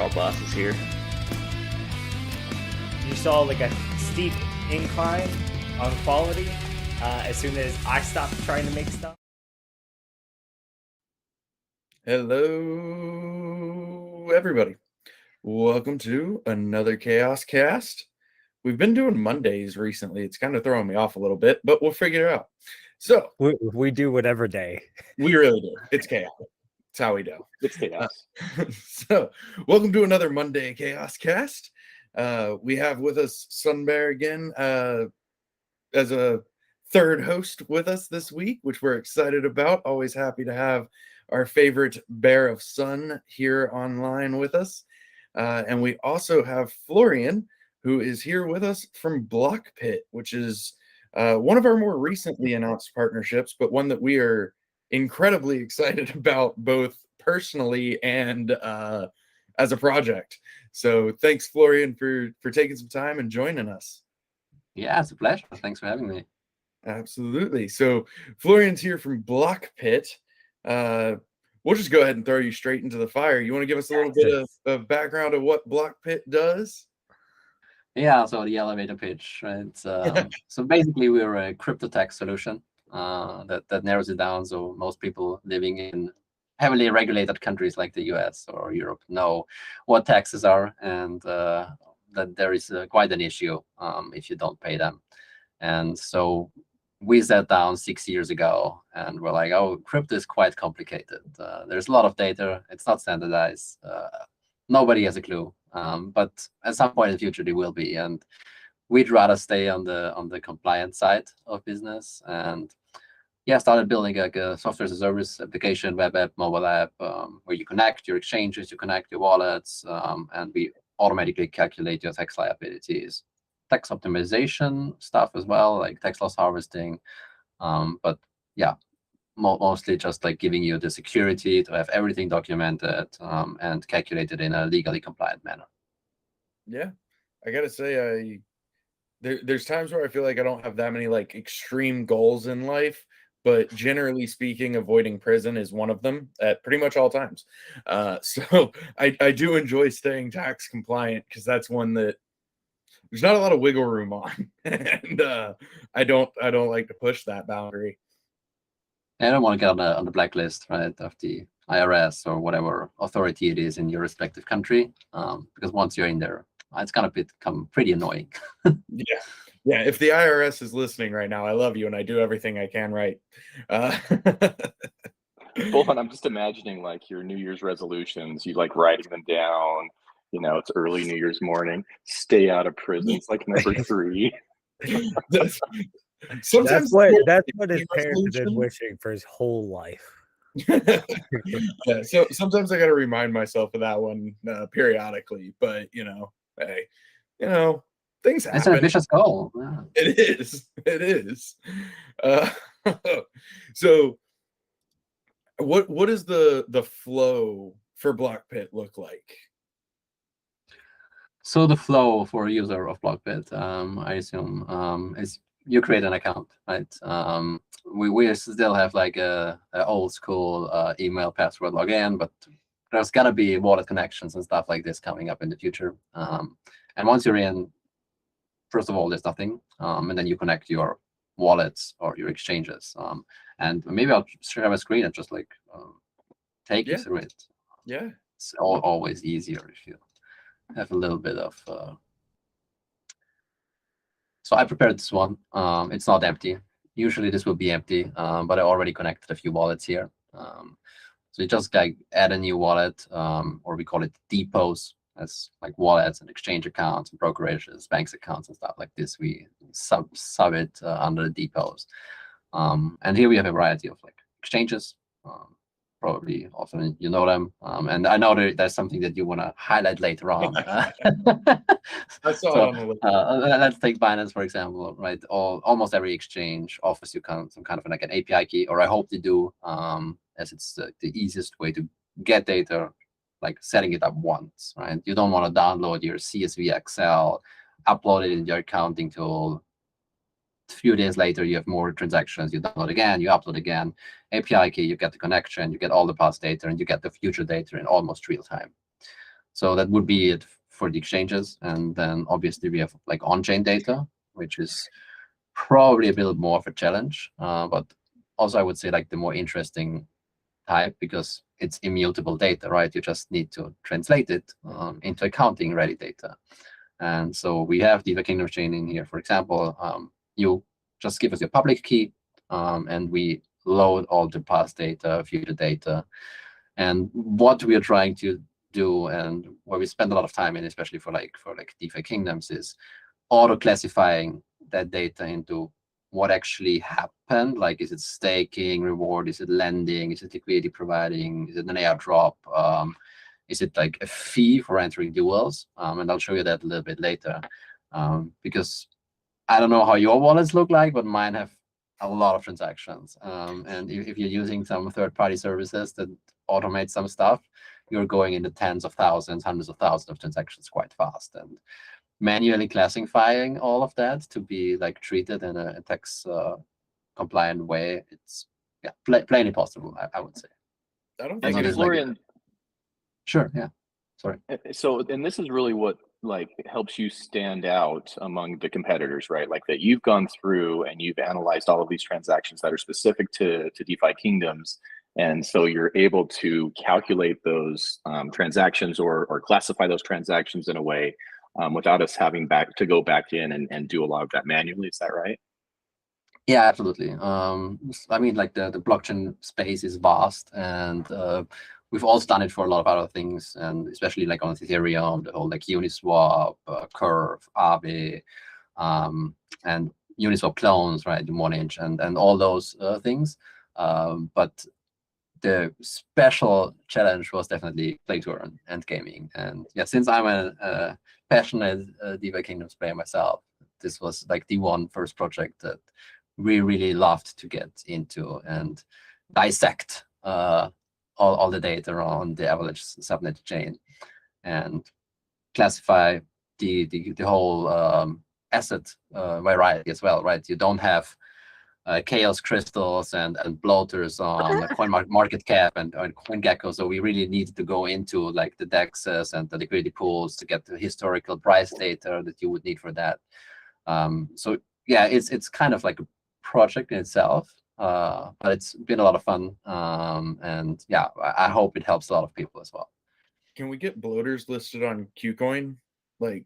all bosses here. You saw like a steep incline on quality as soon as I stopped trying to make stuff. Hello, everybody. Welcome to another Chaos Cast. We've been doing Mondays recently. It's kind of throwing me off a little bit, but we'll figure it out. So we do whatever day. We really do. It's chaos. It's how we do. It's chaos. So welcome to another Monday Chaos Cast. We have with us SunBear again as a third host with us this week, which we're excited about. Always happy to have our favorite bear of sun here online with us. And we also have Florian, who is here with us from Blockpit, which is one of our more recently announced partnerships, but one that we are incredibly excited about both personally and as a project. So thanks, Florian, for taking some time and joining us. Yeah, it's a pleasure. Thanks for having me. Absolutely. So Florian's here from Blockpit. We'll just go ahead and throw you straight into the fire. You want to give us a little bit of background of what Blockpit does? Yeah, so the elevator pitch, right? So basically, we're a crypto tax solution that narrows it down. So most people living in heavily regulated countries like the US or Europe know what taxes are, and that there is quite an issue if you don't pay them. And so we sat down 6 years ago and we're like, oh, crypto is quite complicated. There's a lot of data. It's not standardized. Nobody has a clue. But at some point in the future, there will be. And we'd rather stay on the compliance side of business. And yeah, started building like a software as a service application, web app, mobile app, where you connect your exchanges, you connect your wallets, and we automatically calculate your tax liabilities. Tax optimization stuff as well, like tax loss harvesting. But yeah, mostly just like giving you the security to have everything documented and calculated in a legally compliant manner. Yeah, I gotta say, there's times where I feel like I don't have that many like extreme goals in life, but generally speaking, avoiding prison is one of them at pretty much all times. So I do enjoy staying tax compliant because that's one that there's not a lot of wiggle room on, and I don't like to push that boundary. I don't want to get on the blacklist, right, of the IRS or whatever authority it is in your respective country, because once you're in there, it's gonna become pretty annoying. Yeah. If the IRS is listening right now, I love you and I do everything I can right. Bullhorn, I'm just imagining like your New Year's resolutions. You like writing them down. You know, it's early New Year's morning. Stay out of prison. It's like number 3. That's what his parents have been wishing for his whole life. Yeah, so sometimes I got to remind myself of that one periodically, but hey, things happen. It's an ambitious goal. Yeah. It is. So what does the flow for Blockpit look like? So the flow for a user of Blockpit, I assume, is you create an account, right? We still have like a old school email password login, but there's gonna be wallet connections and stuff like this coming up in the future. And once you're in, first of all, there's nothing, and then you connect your wallets or your exchanges. And maybe I'll share a screen and just like take you through it. Yeah, it's always easier if you have a little bit of so I prepared this one. It's not empty. Usually this will be empty, but I already connected a few wallets here. So you just like add a new wallet, or we call it depots, as like wallets and exchange accounts and brokerages, banks accounts and stuff like this. We sub it under the depots. And here we have a variety of like exchanges. Probably often you know them, and I know there's something that you want to highlight later on. I saw it on the list. Let's take Binance for example, right? Almost every exchange offers you some kind of like an API key, or I hope they do, as it's the easiest way to get data, like setting it up once, right? You don't want to download your CSV Excel, upload it in your accounting tool. A few days later, you have more transactions. You download again, you upload again. API key, you get the connection, you get all the past data, and you get the future data in almost real time. So that would be it for the exchanges. And then obviously we have like on-chain data, which is probably a bit more of a challenge, but also I would say like the more interesting type, because it's immutable data, right? You just need to translate it into accounting ready data. And so we have the Kingdom chain in here. For example, you just give us your public key, and we load all the past data, future data. And what we are trying to do, and where we spend a lot of time in, especially for DeFi Kingdoms, is auto classifying that data into what actually happened. Like, is it staking, reward? Is it lending? Is it liquidity providing? Is it an airdrop? Is it like a fee for entering duels? And I'll show you that a little bit later, because I don't know how your wallets look like, but mine have a lot of transactions. And if you're using some third-party services that automate some stuff, you're going into tens of thousands, hundreds of thousands of transactions quite fast. And manually classifying all of that to be like treated in a tax compliant way, it's plainly possible, I would say. I don't And think it is Florian, Sure, yeah. Sorry. so, and this is really what like helps you stand out among the competitors, right? Like that you've gone through and you've analyzed all of these transactions that are specific to DeFi Kingdoms. And so you're able to calculate those transactions or classify those transactions in a way without us having to go back in and do a lot of that manually. Is that right? Yeah, absolutely. I mean, like the blockchain space is vast, and we've also done it for a lot of other things, and especially like on Ethereum, the whole like Uniswap, Curve, Aave, and Uniswap clones, right? The Monage and all those things. But the special challenge was definitely play to earn and gaming. And yeah, since I'm a passionate DeFi Kingdoms player myself, this was like the first project that we really loved to get into and dissect all the data on the Avalanche subnet chain and classify the whole asset variety as well, right? You don't have chaos crystals and bloaters on CoinMarketCap and CoinGecko. So we really needed to go into like the DEXs and the liquidity pools to get the historical price data that you would need for that. So yeah, it's kind of like a project in itself, but it's been a lot of fun. And yeah, I hope it helps a lot of people as well. Can we get bloaters listed on KuCoin? Like,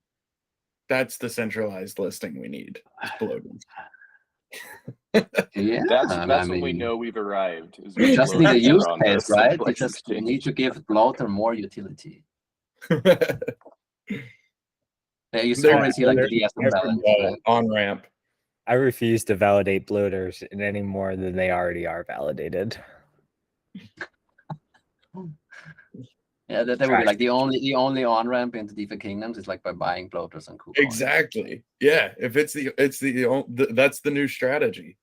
that's the centralized listing we need. Bloaters. Yeah, that's when we know we've arrived. You just need a use case, right? You need to give bloater more utility. Yeah, you already see like the DSM balance on ramp. I refuse to validate bloaters in any more than they already are validated. Yeah, that would be like the only on ramp into DeFi Kingdoms is like by buying bloaters and KuCoin. Exactly. Yeah, if that's the new strategy.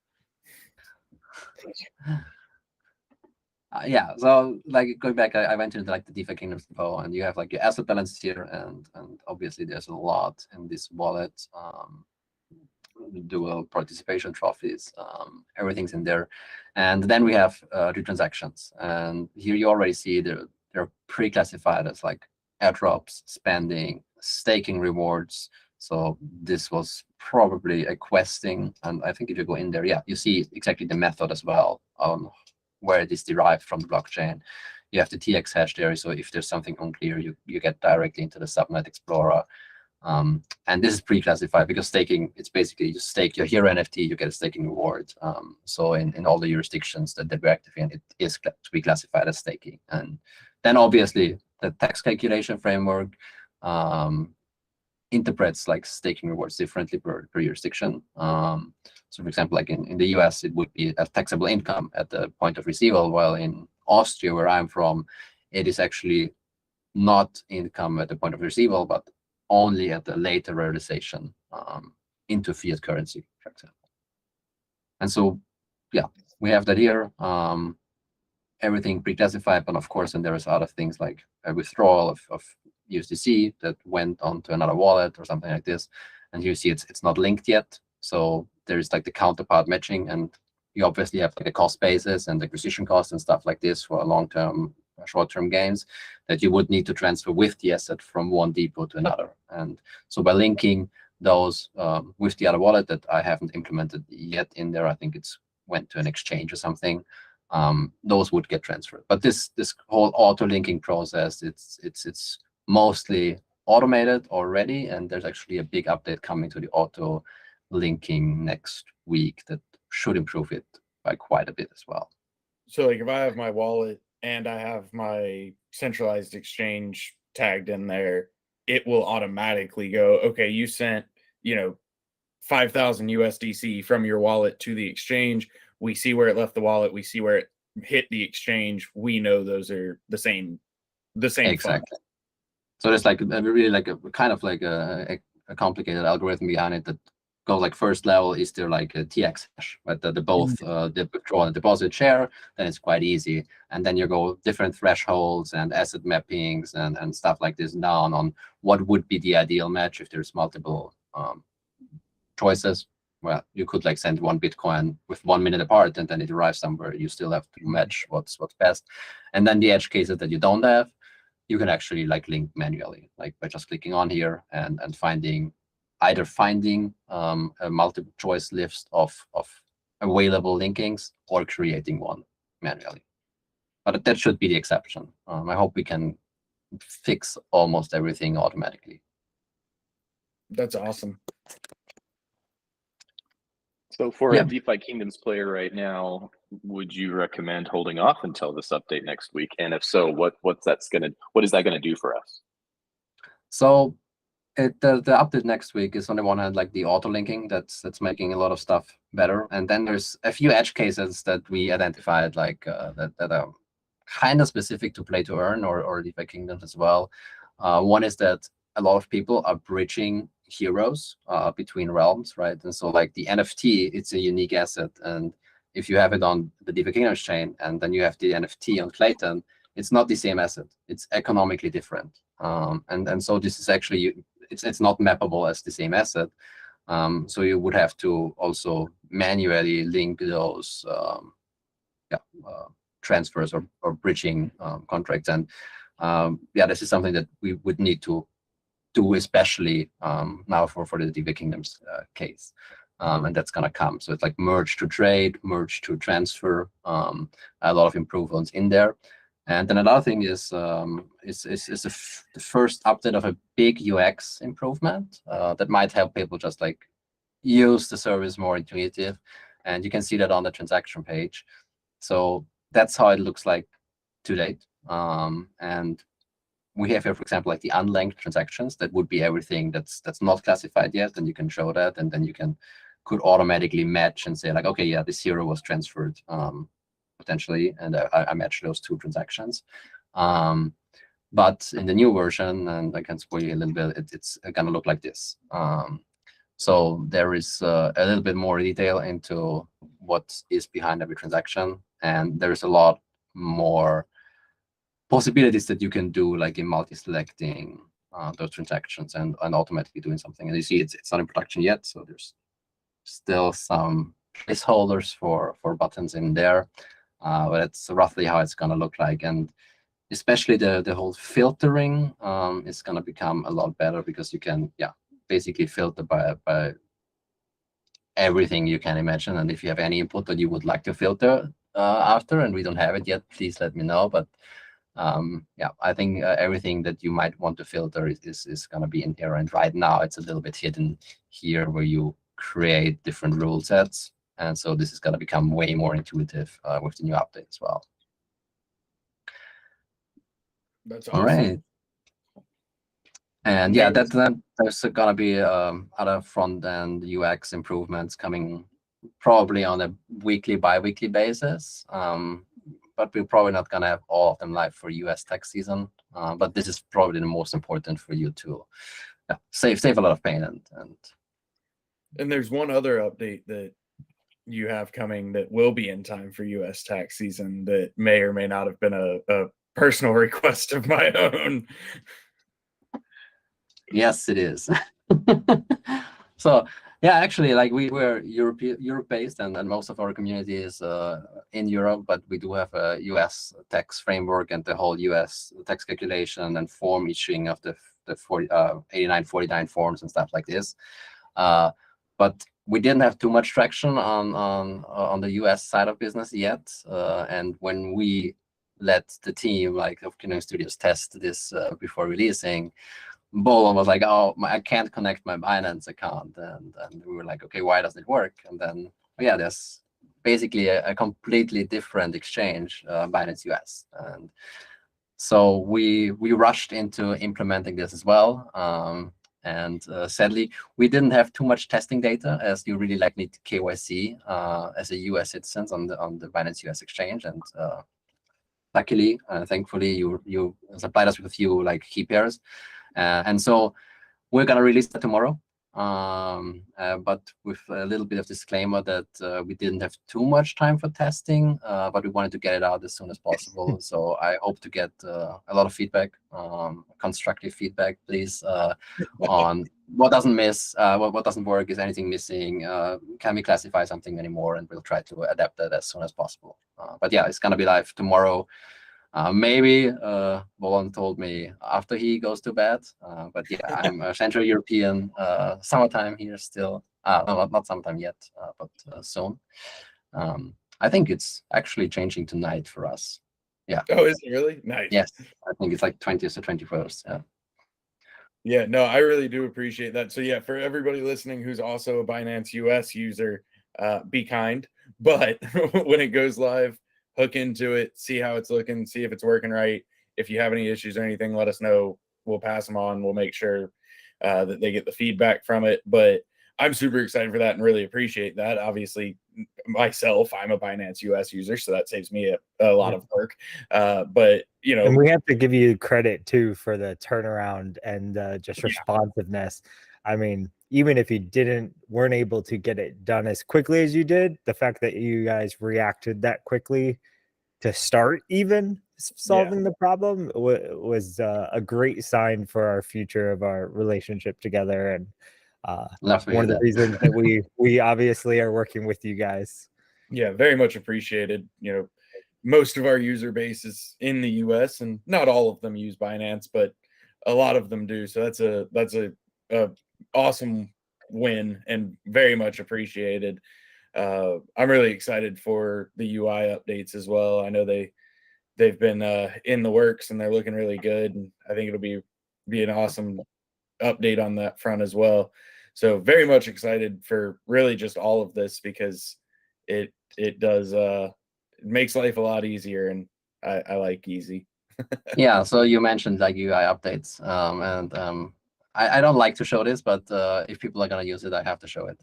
Yeah, so like going back, I went into like the DeFi Kingdoms depot, and you have like your asset balance here, and obviously there's a lot in this wallet. Dual participation trophies, everything's in there, and then we have the transactions, and here you already see they're pre-classified as like airdrops, spending, staking rewards. So this was probably a questing, and I think if you go in there, yeah, you see exactly the method as well on where it is derived from the blockchain. You have the TX hash there, so if there's something unclear, you get directly into the subnet explorer. And this is pre-classified because staking, it's basically you stake your hero NFT, you get a staking reward. So in all the jurisdictions that we're active in, it is to be classified as staking. And then obviously the tax calculation framework interprets like staking rewards differently per jurisdiction. So for example, like in the US, it would be a taxable income at the point of receival, while in Austria, where I'm from, it is actually not income at the point of receival, but only at the later realization into fiat currency, for example. And so, yeah, we have that here. Everything pre-classified, but of course, and there is other things like a withdrawal of USDC that went onto another wallet or something like this. And you see it's not linked yet. So there is like the counterpart matching, and you obviously have like a cost basis and acquisition costs and stuff like this for a long-term short-term gains that you would need to transfer with the asset from one depot to another. And so by linking those with the other wallet that I haven't implemented yet in there, I think it's went to an exchange or something, those would get transferred. But this whole auto-linking process, it's mostly automated already, and there's actually a big update coming to the auto-linking next week that should improve it by quite a bit as well. So like if I have my wallet and I have my centralized exchange tagged in there, it will automatically go, okay, you sent, 5,000 USDC from your wallet to the exchange. We see where it left the wallet. We see where it hit the exchange. We know those are the same Exactly. fund. So there's like a kind of like a complicated algorithm behind it that goes like first level is there like a TX hash, but the both the withdraw and deposit share, then it's quite easy. And then you go different thresholds and asset mappings and stuff like this down on what would be the ideal match if there's multiple choices. Well, you could like send one Bitcoin with 1 minute apart and then it arrives somewhere. You still have to match what's best. And then the edge cases that you don't have, you can actually like link manually, like by just clicking on here and finding a multiple choice list of available linkings or creating one manually. But that should be the exception. I hope we can fix almost everything automatically. That's awesome. So for a DeFi Kingdoms player right now, would you recommend holding off until this update next week? And if so, what is that gonna do for us? So the update next week is on the one hand like the auto linking that's making a lot of stuff better, and then there's a few edge cases that we identified like that are kind of specific to play to earn or DeFi Kingdoms as well. One is that a lot of people are bridging heroes between realms, right? And so like the NFT, it's a unique asset, and if you have it on the DeFi Kingdoms chain and then you have the NFT on Clayton, it's not the same asset. It's economically different, and so this is actually it's not mappable as the same asset. So you would have to also manually link those transfers or bridging contracts, and this is something that we would need to do, especially now for the DeFi Kingdoms case, and that's gonna come. So it's like merge to trade, merge to transfer, a lot of improvements in there. And then another thing is the first update of a big UX improvement that might help people just like use the service more intuitive, and you can see that on the transaction page. So that's how it looks like to date. And we have here, for example, like the unlinked transactions. That would be everything that's not classified yet, and you can show that, and then you could automatically match and say like, okay, yeah, this hero was transferred potentially, and I matched those two transactions. But in the new version, and I can spoil you a little bit, it's gonna look like this. So there is a little bit more detail into what is behind every transaction, and there's a lot more possibilities that you can do, like in multi-selecting those transactions and automatically doing something. And you see it's not in production yet, so there's still some placeholders for buttons in there, but that's roughly how it's going to look like. And especially the whole filtering is going to become a lot better, because you can basically filter by everything you can imagine. And if you have any input that you would like to filter after, and we don't have it yet, please let me know. But I think everything that you might want to filter is going to be in here. And right now it's a little bit hidden here where you create different rule sets. And so this is going to become way more intuitive with the new update as well. That's awesome. All right. And there's going to be other front-end UX improvements coming probably on a weekly, bi-weekly basis. But we're probably not going to have all of them live for US tax season. But this is probably the most important for you to save a lot of pain. And there's one other update that you have coming that will be in time for US tax season that may or may not have been a personal request of my own. Yes, it is. So Yeah, actually, like we're Europe based, and most of our community is in Europe, but we do have a US tax framework and the whole US tax calculation and form issuing of the 8949 forms and stuff like this. But we didn't have too much traction on the US side of business yet. And when we let the team like of Canoeing Studios test this before releasing, Bolon was like, "Oh, I can't connect my Binance account," and we were like, "Okay, why doesn't it work?" And then, yeah, there's basically a completely different exchange, Binance US, and so we rushed into implementing this as well. And sadly, we didn't have too much testing data, as you really like need KYC as a US citizen on the Binance US exchange, and luckily, thankfully, you supplied us with a few like key pairs. And so we're going to release that tomorrow, but with a little bit of disclaimer that we didn't have too much time for testing, but we wanted to get it out as soon as possible. So I hope to get a lot of feedback, constructive feedback, please, on what doesn't what doesn't work, is anything missing, can we classify something anymore, and we'll try to adapt that as soon as possible. But yeah, it's going to be live tomorrow. Maybe Bolon told me after he goes to bed, but yeah, I'm a Central European, summertime here still. No, not summertime yet, but soon. I think it's actually changing tonight for us. Yeah. Oh, is it really? Nice. Yes, I think it's like 20th to 21st. Yeah. Yeah, no, I really do appreciate that. So yeah, for everybody listening who's also a Binance US user, be kind. But when it goes live, hook into it, see how it's looking, see if it's working right. If you have any issues or anything, let us know. We'll pass them on. We'll make sure that they get the feedback from it. But I'm super excited for that and really appreciate that. Obviously, myself, I'm a Binance US user, so that saves me a lot of work. But you know, and we have to give you credit too for the turnaround and just responsiveness. I mean, even if you weren't able to get it done as quickly as you did, the fact that you guys reacted that quickly to start even solving the problem was a great sign for our future of our relationship together. And one of the reasons that we obviously are working with you guys. Yeah, very much appreciated. You know, most of our user base is in the US, and not all of them use Binance, but a lot of them do. So that's a awesome win and very much appreciated. I'm really excited for the UI updates as well. I know they've been in the works and they're looking really good, and I think it'll be an awesome update on that front as well. So very much excited for really just all of this, because it does it makes life a lot easier, and I like easy. Yeah, so you mentioned like UI updates, and I don't like to show this, but if people are going to use it, I have to show it.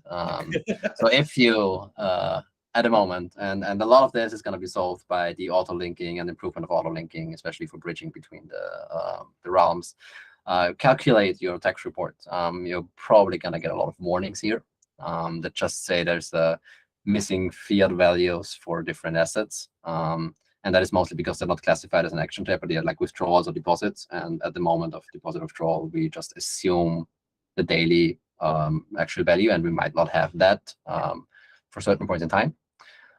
So if you, at the moment, and a lot of this is going to be solved by the auto-linking and improvement of auto-linking, especially for bridging between the realms. Calculate your tax report. You're probably going to get a lot of warnings here that just say there's missing fiat values for different assets. And that is mostly because they're not classified as an action type, but they're like withdrawals or deposits. And at the moment of deposit withdrawal, we just assume the daily actual value, and we might not have that for certain points in time.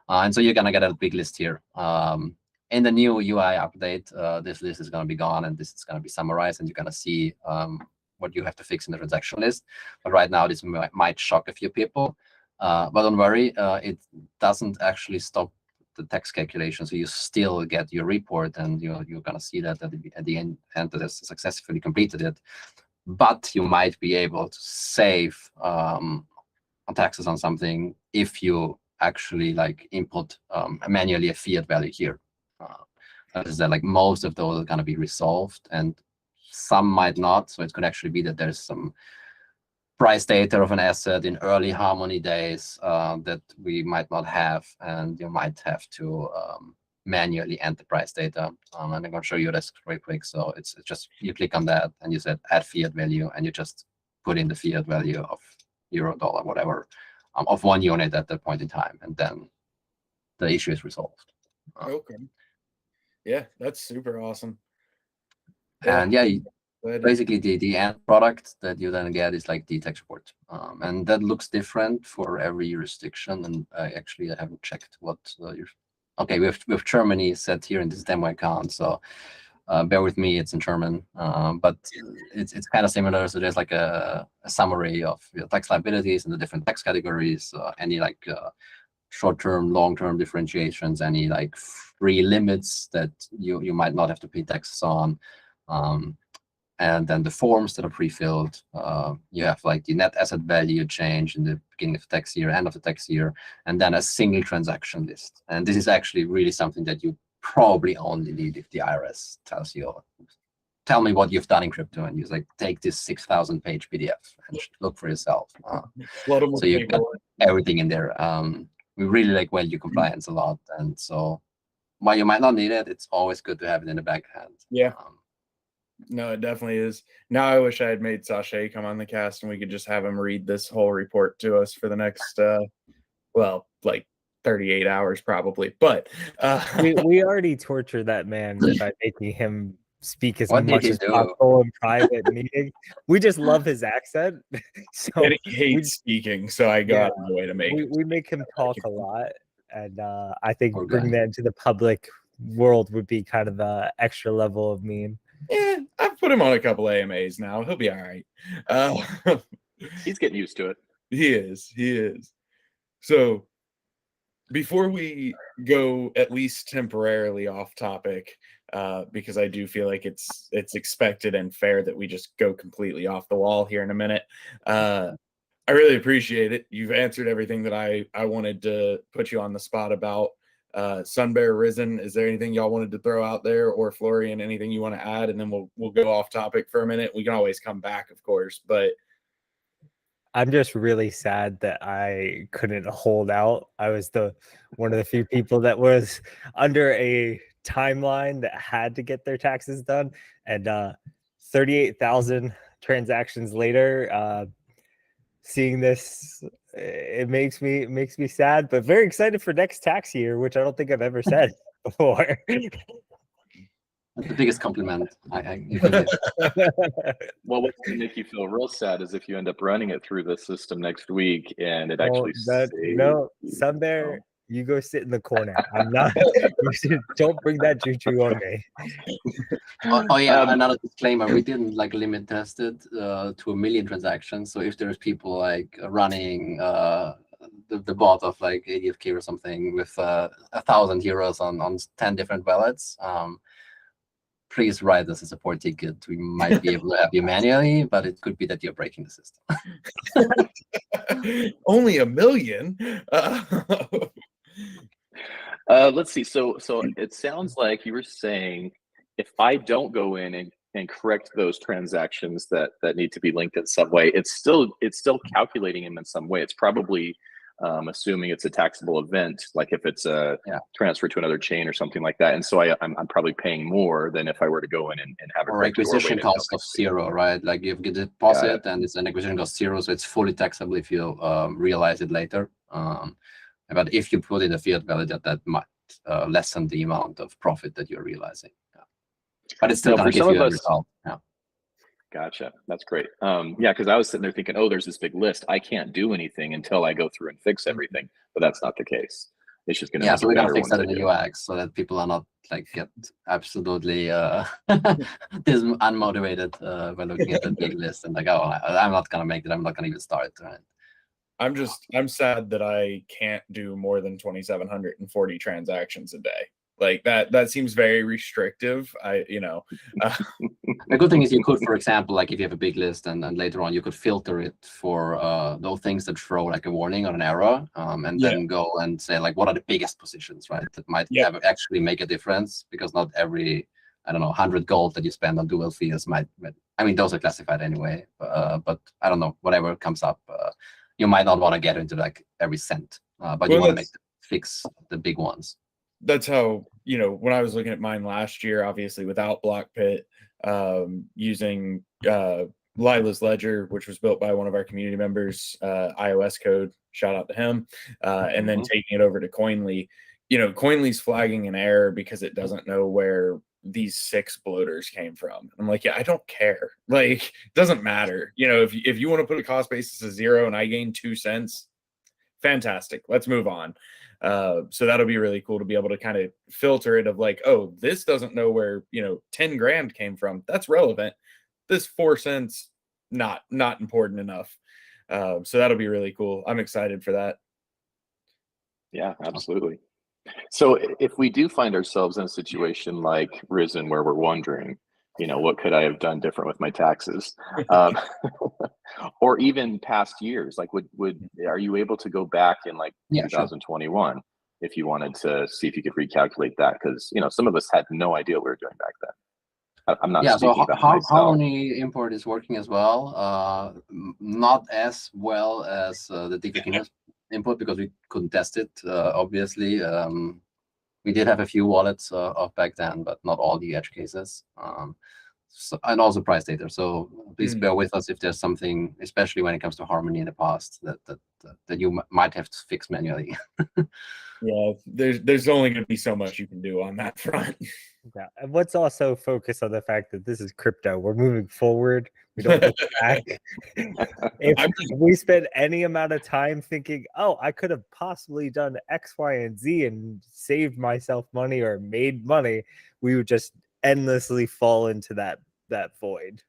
And so you're going to get a big list here. In the new UI update, this list is going to be gone, and this is going to be summarized, and you're going to see what you have to fix in the transaction list. But right now, this might shock a few people. But don't worry, it doesn't actually stop the tax calculation. So you still get your report, and you're going to see that at the end that has successfully completed it. But you might be able to save on taxes on something if you actually like input manually a fiat value here. That is that like most of those are going to be resolved, and some might not. So it could actually be that there's some price data of an asset in early Harmony days that we might not have, and you might have to manually enter price data. And I'm going to show you this real quick. So it's just, you click on that and you said add fiat value, and you just put in the fiat value of euro, dollar, whatever, of one unit at that point in time, and then the issue is resolved. Okay. Yeah, that's super awesome. And yeah, Basically, the end product that you then get is like the tech support, and that looks different for every jurisdiction. And I haven't checked what okay, we have Germany set here in this demo account, so bear with me, it's in German, but it's kind of similar. So there's like a summary of your tax liabilities and the different tax categories, any like short-term, long-term differentiations, any like free limits that you might not have to pay taxes on. And then the forms that are pre-filled, you have like the net asset value change in the beginning of the tax year, end of the tax year, and then a single transaction list. And this is actually really something that you probably only need if the IRS tells you, tell me what you've done in crypto, and you like take this 6,000 page PDF and look for yourself. So you've got everything in there. We really like value compliance a lot, and so while you might not need it, it's always good to have it in the backhand. Yeah. No, it definitely is. Now I wish I had made Sashay come on the cast and we could just have him read this whole report to us for the next, well, like 38 hours probably. But we already torture that man by making him speak as What much did he as do? possible in private meetings. We just love his accent. So and he hates speaking, so I go out of my way to make we make him talk a lot. And I think Okay. bringing that into the public world would be kind of the extra level of meme. Yeah, I've put him on a couple AMAs now. He'll be all right. He's getting used to it. He is. So before we go at least temporarily off topic, because I do feel like it's expected and fair that we just go completely off the wall here in a minute. I really appreciate it. You've answered everything that I wanted to put you on the spot about. SunBear Risen, is there anything y'all wanted to throw out there, or Florian, anything you want to add? And then we'll go off topic for a minute. We can always come back, of course, but I'm just really sad that I couldn't hold out. I was one of the few people that was under a timeline that had to get their taxes done, and 38,000 transactions later, seeing this, it makes me sad, but very excited for next tax year, which I don't think I've ever said before. That's the biggest compliment you can get. Well, what's going to make you feel real sad is if you end up running it through the system next week and it actually no, SunBear, you go sit in the corner. I'm not. Don't bring that juju on me. Oh yeah, another disclaimer: we didn't like limit test it to 1 million transactions. So if there's people like running the bot of like ADFK or something with 1,000 euros on 10 different wallets, please write us a support ticket. We might be able to help you manually, but it could be that you're breaking the system. Only 1 million. Let's see. So it sounds like you were saying if I don't go in and correct those transactions that need to be linked in some way, it's still calculating them in some way. It's probably assuming it's a taxable event, like if it's a transfer to another chain or something like that. And so I'm probably paying more than if I were to go in and have it. Or acquisition cost of 0, right? Like you get a deposit and it's an acquisition cost 0, so it's fully taxable if you realize it later. But if you put in a fiat value, that might lessen the amount of profit that you're realizing. Yeah. But it's still going to give you a result. Yeah. Gotcha. That's great. Yeah, because I was sitting there thinking, oh, there's this big list. I can't do anything until I go through and fix everything. But that's not the case. It's just going to so we're going to fix that in the UX so that people are not like get absolutely unmotivated by looking at the big list and like, oh, I'm not going to make it. I'm not going to even start. Right. I'm sad that I can't do more than 2,740 transactions a day. Like that seems very restrictive. A good thing is you could, for example, like if you have a big list and later on you could filter it for those things that throw like a warning or an error, and then go and say like what are the biggest positions, right? That might actually make a difference, because not every 100 gold that you spend on dual fees might. I mean, those are classified anyway, but I don't know, whatever comes up, you might not want to get into like every cent, but you want to fix the big ones. That's how, when I was looking at mine last year, obviously without Blockpit, using Lila's Ledger, which was built by one of our community members, iOS code, shout out to him, and then taking it over to Coinly. Coinly's flagging an error because it doesn't know where these 6 bloaters came from. I'm like, yeah, I don't care. Like, it doesn't matter. You know, if you want to put a cost basis of 0 and I gain 2 cents, fantastic. Let's move on. So that'll be really cool to be able to kind of filter it of like, oh, this doesn't know where, you know, 10 grand came from. That's relevant. This 4 cents, not important enough. So that'll be really cool. I'm excited for that. Yeah, absolutely. So if we do find ourselves in a situation like Risen, where we're wondering, you know, what could I have done different with my taxes? Or even past years, like are you able to go back in like 2021 if you wanted to see if you could recalculate that? Because, you know, some of us had no idea what we were doing back then. I'm not speaking about myself. Harmony import is working as well. Not as well as the DeFi Kingdoms import because we couldn't test it, obviously. We did have a few wallets of back then, but not all the edge cases. So, and also price data. So please bear with us if there's something, especially when it comes to Harmony in the past, that you might have to fix manually. Yeah, there's only going to be so much you can do on that front. Yeah, and let's also focus on the fact that this is crypto. We're moving forward. We don't look back. If we spend any amount of time thinking, oh, I could have possibly done X, Y, and Z and saved myself money or made money, we would just endlessly fall into that void.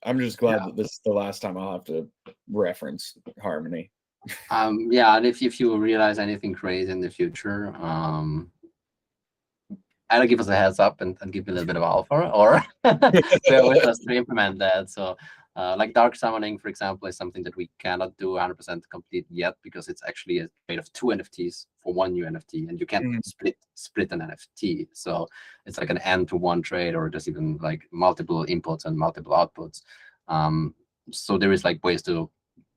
I'm just glad that this is the last time I'll have to reference Harmony. Yeah, and if you realize anything crazy in the future, either give us a heads up and give you a little bit of alpha, or bear with us to implement that. So like dark summoning, for example, is something that we cannot do 100% complete yet because it's actually a trade of 2 NFTs for 1 new NFT, and you can't split an NFT. So it's like an N-to-1 trade, or just even like multiple inputs and multiple outputs. So there is like ways to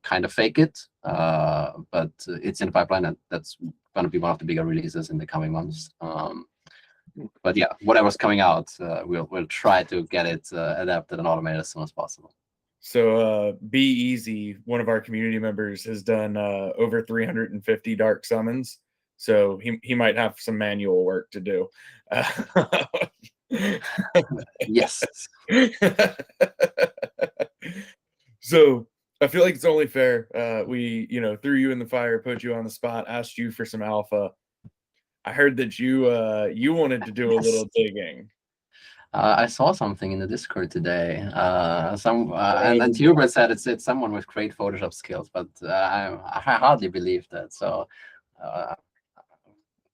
kind of fake it, but it's in the pipeline, and that's going to be one of the bigger releases in the coming months. But yeah, whatever's coming out, we'll try to get it adapted and automated as soon as possible. So Be Easy, one of our community members, has done over 350 dark summons. So he might have some manual work to do. Yes. So I feel like it's only fair. We, threw you in the fire, put you on the spot, asked you for some alpha. I heard that you wanted to do a little digging. I saw something in the Discord today. And Hubert said it's someone with great Photoshop skills, but I hardly believe that. So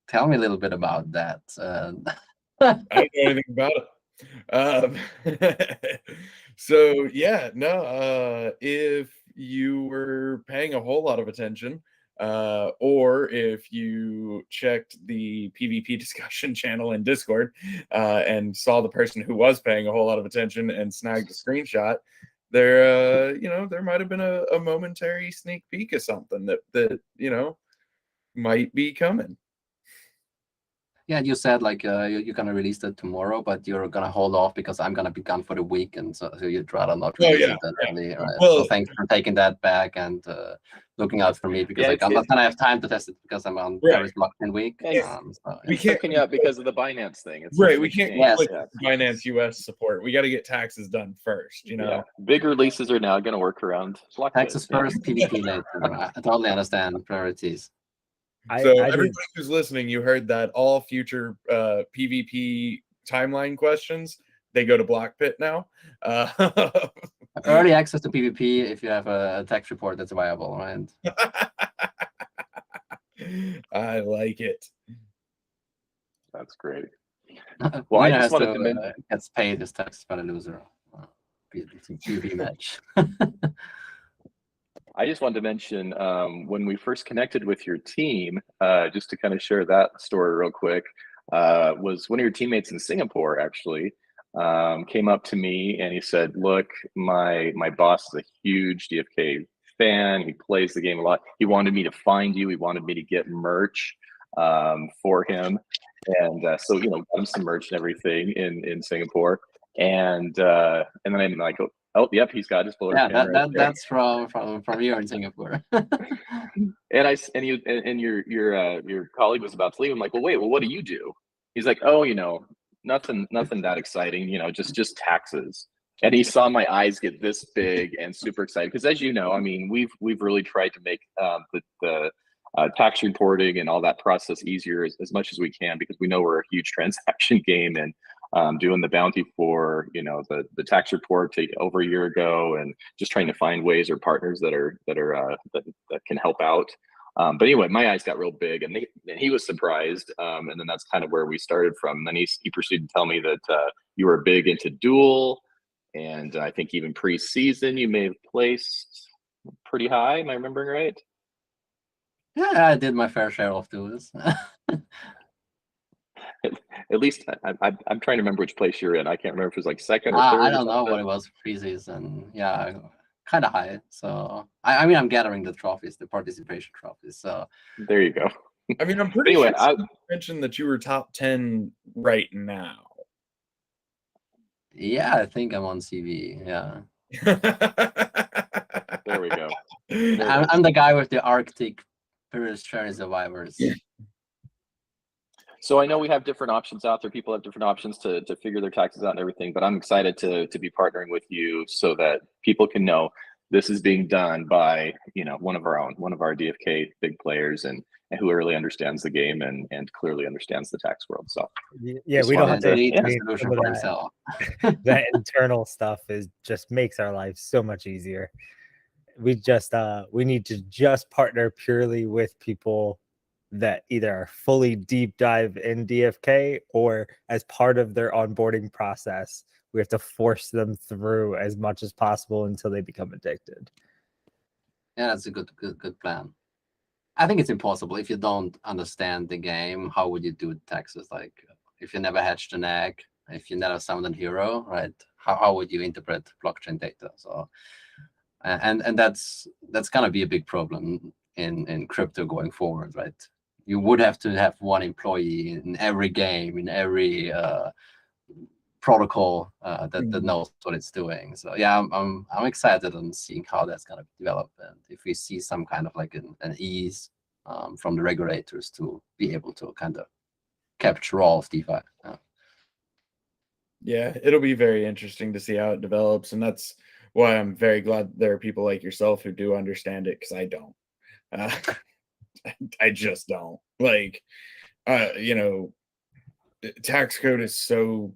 tell me a little bit about that. I don't know anything about it. So yeah, no. If you were paying a whole lot of attention, or if you checked the PvP discussion channel in Discord and saw the person who was paying a whole lot of attention and snagged a screenshot, there might have been a momentary sneak peek of something that might be coming. Yeah, you said like you're gonna release that tomorrow, but you're gonna hold off because I'm gonna be gone for the week, and so you'd rather not release it that early. Right? Well, so thanks for taking that back and looking out for me, because I'm not gonna have time to test it because I'm on Paris Blockchain week. We can't picking you up because of the Binance thing. It's right. We can't click Binance US support. We got to get taxes done first. Big releases are now going to work around Blockpit. Taxes first, PvP later. I totally understand priorities. So everybody who's listening, you heard that all future PvP timeline questions, they go to Blockpit now. Early access to PvP if you have a tax report that's viable, right? I like it. That's great. Well, I just wanted to gets paid as taxes by the loser. PvP match. I just wanted to mention when we first connected with your team, just to kind of share that story real quick, was one of your teammates in Singapore actually came up to me and he said, look, my boss is a huge DFK fan. He plays the game a lot. He wanted me to find you. He wanted me to get merch for him. And so, got him some merch and everything in Singapore. And then I'm like, oh, yep, he's got his bloater. Yeah, that's from you in Singapore. and your colleague was about to leave. I'm like, well, what do you do? He's like, oh, nothing that exciting, you know, just taxes. And he saw my eyes get this big and super excited because, as you know, I mean, we've really tried to make the tax reporting and all that process easier as much as we can, because we know we're a huge transaction game, and doing the bounty for, you know, the tax report over a year ago, and just trying to find ways or partners that can help out. But anyway, my eyes got real big, and he was surprised, and then that's kind of where we started from. And then he proceeded to tell me that you were big into Duel, and I think even pre-season you may have placed pretty high. Am I remembering right? Yeah, I did my fair share of duels. At least I'm trying to remember which place you're in. I can't remember if it was like second or third. I don't know what it was pre-season. Yeah, kind of high. So I mean, I'm gathering the trophies, the participation trophies. So there you go. I mean, I'm pretty anyway, sure you mentioned that you were top 10 right now. yeah, I think I'm on CV. Yeah. There we go. I'm the guy with the Arctic Pyrrhus Cherry Survivors. Yeah. So I know we have different options out there. People have different options to figure their taxes out and everything, but I'm excited to be partnering with you so that people can know this is being done by, you know, one of our DFK big players, and who really understands the game and clearly understands the tax world. So yeah, we don't have to need explain solution some of for that. himself. That internal stuff just makes our lives so much easier. We need to just partner purely with people that either are fully deep dive in DFK, or as part of their onboarding process, we have to force them through as much as possible until they become addicted. Yeah, that's a good plan. I think it's impossible if you don't understand the game. How would you do taxes? Like, if you never hatched an egg, if you never summoned a hero, right? How would you interpret blockchain data? So, and that's gonna be a big problem in crypto going forward, right? You would have to have one employee in every game, in every protocol that knows what it's doing. So yeah, I'm excited on seeing how that's gonna develop, and if we see some kind of like an ease from the regulators to be able to kind of capture all of DeFi. Yeah, it'll be very interesting to see how it develops, and that's why I'm very glad there are people like yourself who do understand it, because I don't. I just don't. Like, you know, tax code is so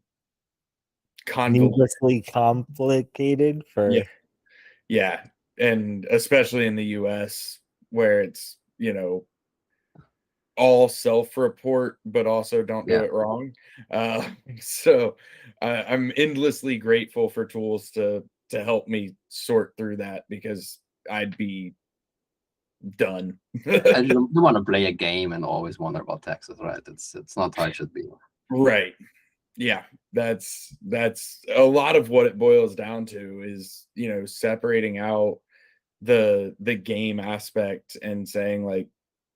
needlessly complicated for yeah, and especially in the US, where it's, you know, all self-report but also don't do it wrong. So I'm endlessly grateful for tools to help me sort through that, because I'd be done. And you want to play a game and always wonder about taxes, right? It's not how it should be. Right. Yeah, that's a lot of what it boils down to, is, you know, separating out the game aspect and saying, like,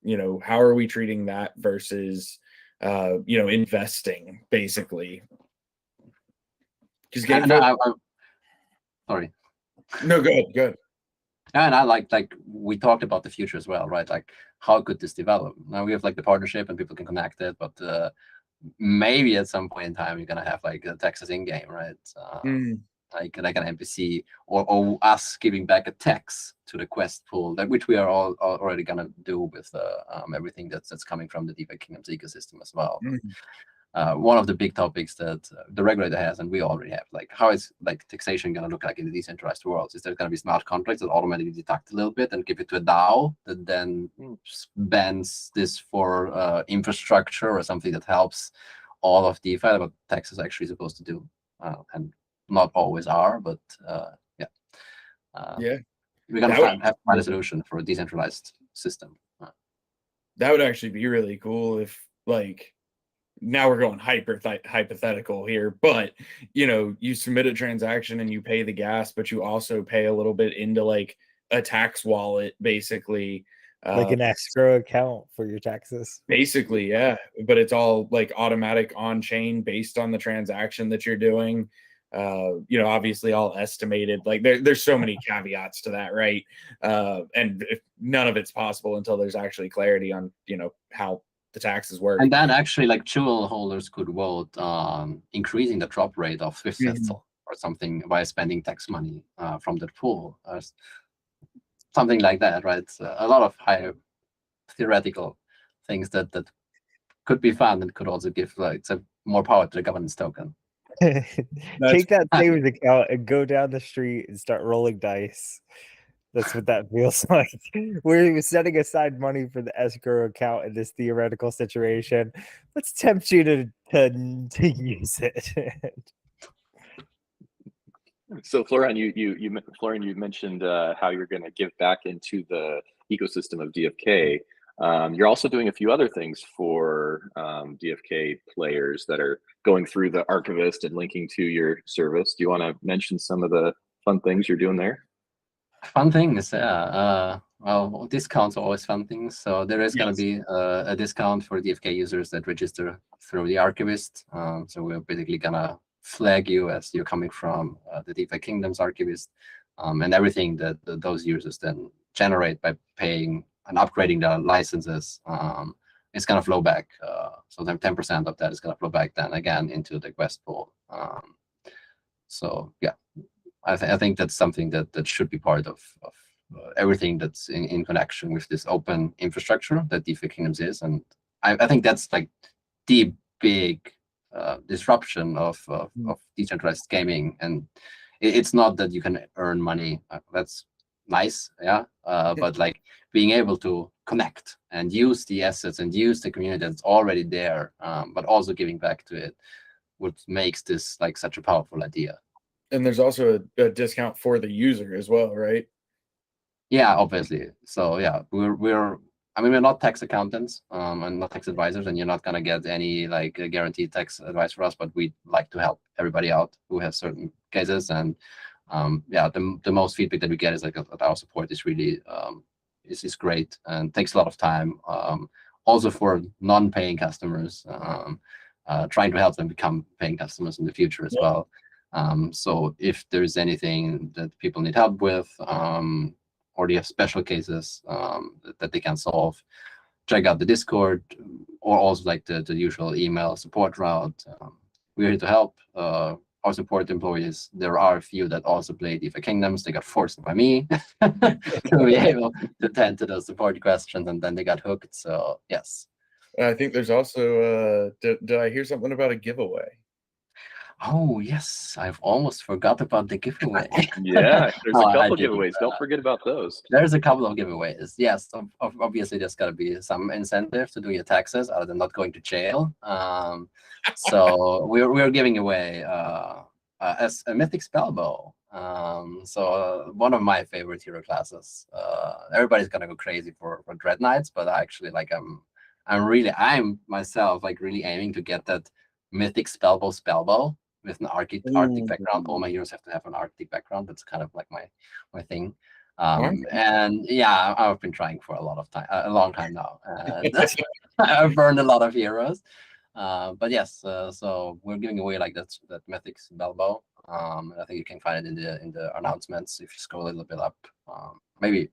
you know, how are we treating that versus you know, investing, basically. Because game sorry. No, good. And I like we talked about the future as well, right? Like, how could this develop? Now we have like the partnership and people can connect it, but maybe at some point in time you're gonna have like a taxes in game, right? Like an NPC or us giving back a tax to the quest pool, which we are all already gonna do with everything that's coming from the DeFi Kingdoms ecosystem as well. One of the big topics that the regulator has, and we already have, like, how is like taxation going to look like in the decentralized worlds? Is there going to be smart contracts that automatically deduct a little bit and give it to a DAO that then bans this for infrastructure or something that helps all of DeFi, what tax is actually supposed to do, and not always are, but we're going to have to find a solution for a decentralized system. That would actually be really cool if, like, now we're going hypothetical here, but, you know, you submit a transaction and you pay the gas, but you also pay a little bit into like a tax wallet, basically, like an escrow account for your taxes. Basically, yeah, but it's all like automatic on chain based on the transaction that you're doing. You know, obviously all estimated. Like there's so many caveats to that, right? And none of it's possible until there's actually clarity on, you know, how the taxes work. And then actually, like jewel holders could vote increasing the drop rate of Swift Settle or something by spending tax money from that pool, or something like that, right? So a lot of high theoretical things that could be fun and could also give like more power to the governance token. Take that savings account and go down the street and start rolling dice. That's what that feels like. We're setting aside money for the escrow account in this theoretical situation. Let's tempt you to use it. So Florian, you mentioned how you're going to give back into the ecosystem of DFK. You're also doing a few other things for DFK players that are going through the archivist and linking to your service. Do you want to mention some of the fun things you're doing there? Fun things, yeah. Well, discounts are always fun things. So there is going to be a discount for DFK users that register through the archivist. So we're basically going to flag you as you're coming from the DeFi Kingdoms archivist, and everything that those users then generate by paying and upgrading the licenses, it's going to flow back. So then 10% of that is going to flow back then again into the Quest pool. So yeah, I think that's something that should be part of everything that's in connection with this open infrastructure that DeFi Kingdoms is. And I think that's like the big disruption of decentralized gaming. And it's not that you can earn money. That's nice, yeah. But like being able to connect and use the assets and use the community that's already there, but also giving back to it, what makes this like such a powerful idea. And there's also a discount for the user as well, right? Yeah, obviously. So yeah, we're not tax accountants and not tax advisors, and you're not gonna get any like guaranteed tax advice for us, but we like to help everybody out who has certain cases. And yeah, the most feedback that we get is like that our support is really is great and takes a lot of time. Also for non-paying customers, trying to help them become paying customers in the future as well. So if there's anything that people need help with, or they have special cases that they can solve, check out the Discord, or also like the usual email support route. We're here to help. Our support employees, there are a few that also play DeFi Kingdoms. They got forced by me to be able to tend to those support questions, and then they got hooked. So yes. I think there's also, did I hear something about a giveaway? Oh, yes. I've almost forgot about the giveaway. Yeah, there's a couple giveaways. Don't forget about those. There's a couple of giveaways. Yes, obviously there's got to be some incentive to do your taxes other than not going to jail. So we're giving away as a Mythic Spellbow. So one of my favorite hero classes. Everybody's gonna go crazy for Dread Knights, but actually like I'm myself like really aiming to get that Mythic Spellbow with an Arctic background. All my heroes have to have an Arctic background. That's kind of like my thing. And yeah, I've been trying for a long time now. And I've burned a lot of heroes. But yes, so we're giving away like that Mythic Spellbow. I think you can find it in the announcements if you scroll a little bit up. Maybe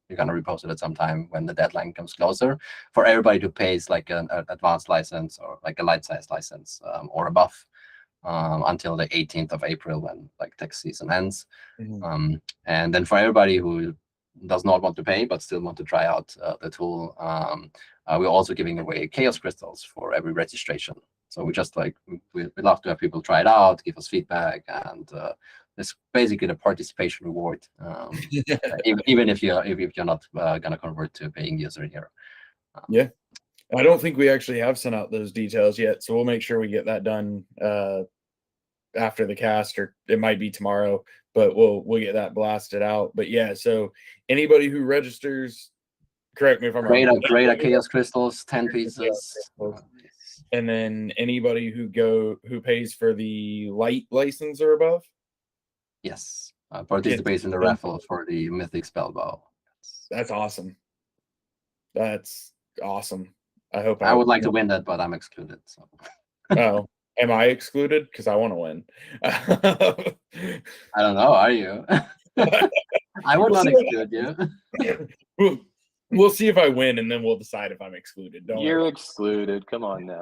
you're gonna repost it at some time when the deadline comes closer for everybody who pays like an advanced license or like a light size license or above until the 18th of April when like tax season ends. And then for everybody who does not want to pay but still want to try out the tool, we're also giving away chaos crystals for every registration. So we just like we love to have people try it out, give us feedback, and it's basically the participation reward, even if you're not gonna convert to a paying user here. Yeah, I don't think we actually have sent out those details yet, so we'll make sure we get that done after the cast, or it might be tomorrow, but we'll get that blasted out. But yeah, so anybody who registers, correct me if I'm wrong. Great chaos crystals, 10 pieces. And then anybody who pays for the light license or above? Yes, participates in the raffle for the Mythic Spellbow. That's awesome. That's awesome. I hope I would like to win that, but I'm excluded. So. Oh, am I excluded? Because I want to win. I don't know. Are you? I would not exclude you. We'll see if I win, and then we'll decide if I'm excluded. Don't You're worry. excluded. Come on now.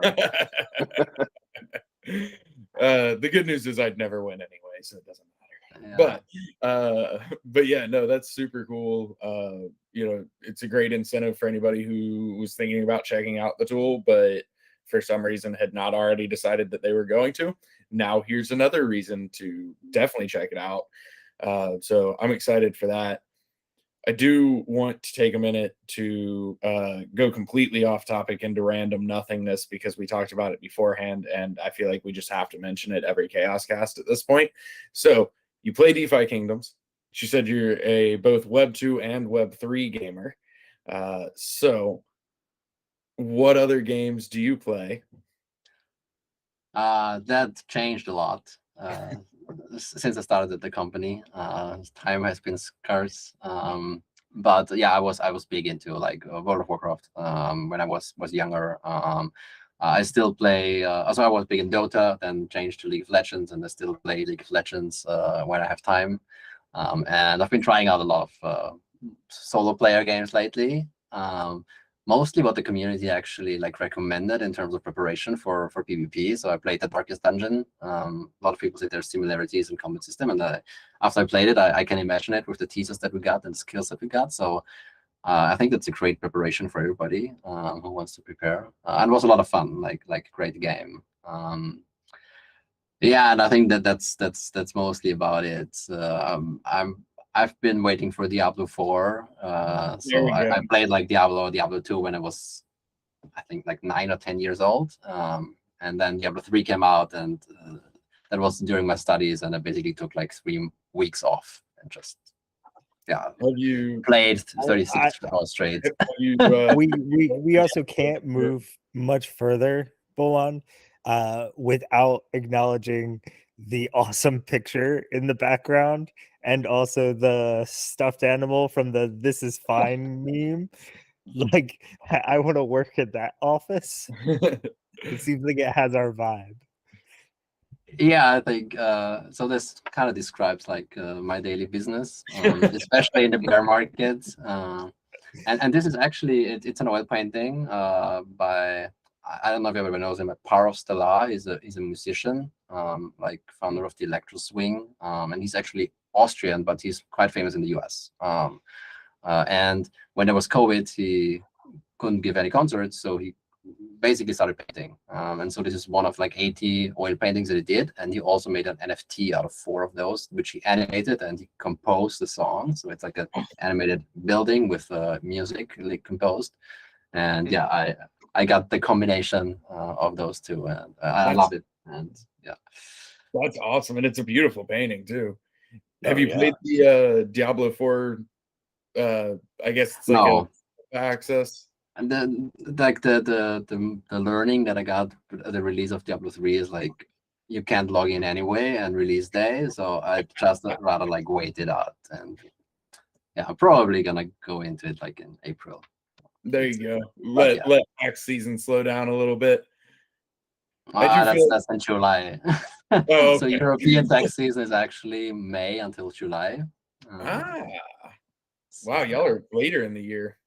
The good news is I'd never win anyway, so it doesn't matter. Yeah. But yeah, no, that's super cool. It's a great incentive for anybody who was thinking about checking out the tool, but for some reason had not already decided that they were going to. Now here's another reason to definitely check it out. So I'm excited for that. I do want to take a minute to go completely off topic into random nothingness because we talked about it beforehand, and I feel like we just have to mention it every Chaos Cast at this point. So you play DeFi Kingdoms. She said you're a both Web 2 and Web 3 gamer. So what other games do you play? That changed a lot since I started at the company. Time has been scarce. But yeah, I was big into like World of Warcraft when I was younger. I still play. So I was big in Dota, then changed to League of Legends, and I still play League of Legends when I have time. And I've been trying out a lot of solo player games lately. Mostly what the community actually like recommended in terms of preparation for PvP. So I played the Darkest Dungeon. A lot of people say there's similarities in combat system, and after I played it, I can imagine it with the teasers that we got and the skills that we got. So I think that's a great preparation for everybody who wants to prepare. And it was a lot of fun, like great game. Yeah, and I think that's mostly about it. I've been waiting for Diablo 4. So I played like Diablo 2 when I was, I think, like 9 or 10 years old. And then Diablo 3 came out, and that was during my studies, and I basically took like 3 weeks off and just played 36 hours straight. We also can't move much further, Bolon, without acknowledging the awesome picture in the background and also the stuffed animal from the "This is fine" meme. Like, I want to work at that office. It seems like it has our vibe. Yeah, I think so. This kind of describes like my daily business, especially in the bear market. And this is actually it's an oil painting by, I don't know if everyone knows him, but Parov Stella is a musician, like founder of the Electro Swing, and he's actually Austrian, but he's quite famous in the US. And when there was COVID, he couldn't give any concerts, so he basically started painting. And so this is one of like 80 oil paintings that he did, and he also made an NFT out of 4 of those, which he animated and he composed the song. So it's like an animated building with music like composed. And yeah, I got the combination of those two, and I love it. And yeah, that's awesome, and it's a beautiful painting too. Have you played the Diablo 4? I guess it's like access. And then like the learning that I got at the release of Diablo 3 is like you can't log in anyway and release day, so I just rather like wait it out. And yeah, I'm probably gonna go into it like in April. There you go. Let tax season slow down a little bit. That's in July. Oh, okay. So European tax season is actually May until July. Wow, y'all are later in the year.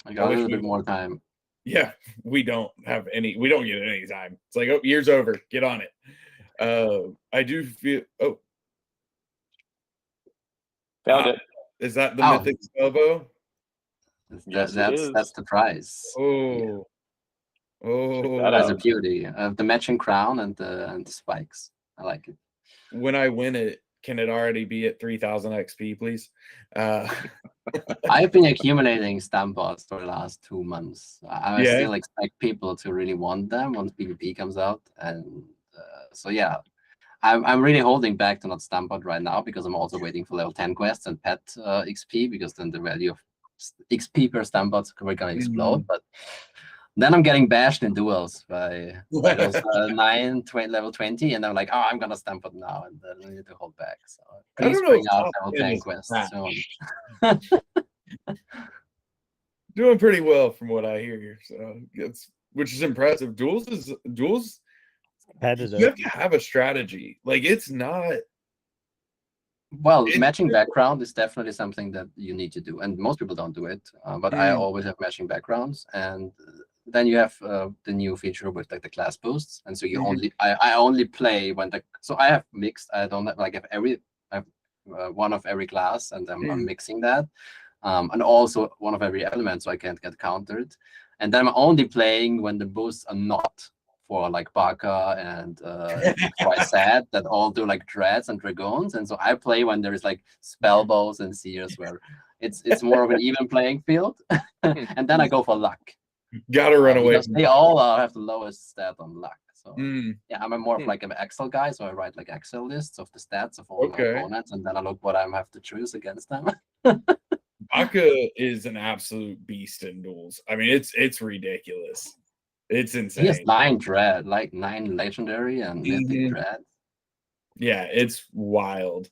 I got a little bit more time. Yeah, we don't get any time. It's like, oh, year's over. Get on it. I do feel. Oh, found it. Is that the Mythic Salvo? That's the prize. Oh, That's a beauty. The matching crown and the spikes. I like it. When I win it, can it already be at 3,000 XP, please? I've been accumulating stamp bots for the last 2 months. I still expect people to really want them once PvP comes out, and so yeah, I'm really holding back to not stamp bot right now because I'm also waiting for level 10 quests and pet XP, because then the value of XP per stamp bots are gonna explode. But then I'm getting bashed in duels by those level 20, and I'm like, oh, I'm gonna stamp it now, and then I need to hold back. So please bring out level 10 quests soon. Doing pretty well from what I hear, so which is impressive. Duels. You have to have a strategy. Like, it's not Well, matching background is definitely something that you need to do, and most people don't do it. But I always have matching backgrounds, and then you have the new feature with like the class boosts, and so you I only play when so I have mixed. I don't have like I have one of every class, and I'm mixing that, and also one of every element, so I can't get countered. And then I'm only playing when the boosts are not for like Baka and Tricet that all do like dreads and dragoons, and so I play when there is like spell bows and seers where it's more of an even playing field, and then I go for luck. Gotta run away. Because they all have the lowest stat on luck. So yeah, I'm more of like an Excel guy, so I write like Excel lists of the stats of all my opponents, and then I look what I have to choose against them. Baka is an absolute beast in duels. I mean, it's ridiculous. It's insane. He has 9 dread, like 9 legendary and mythic dread. Yeah, it's wild.